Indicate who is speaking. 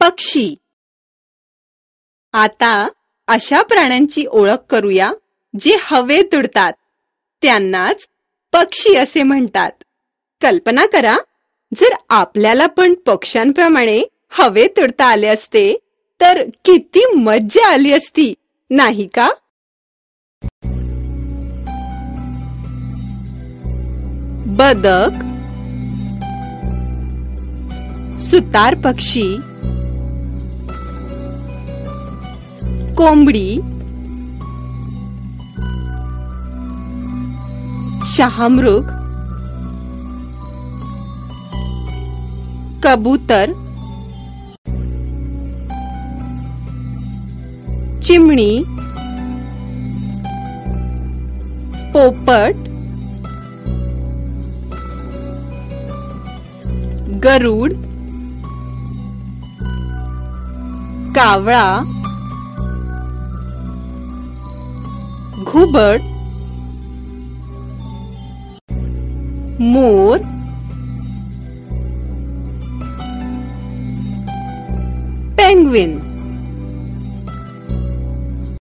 Speaker 1: पक्षी. आता अशा प्राण्यांची ओळख करूया जे हवेत उडतात. त्यांनाच पक्षी असे म्हणतात. कल्पना करा, जर आपल्याला पण पक्ष्यांप्रमाणे हवेत उडता आले असते तर किती मज्जा आली असती, नाही का? बदक, सुतार पक्षी, कोंबडी, शहामृग, कबूतर, चिमणी, पोपट, गरुड, कावळा, घुबड, मोर, पेंग्विन.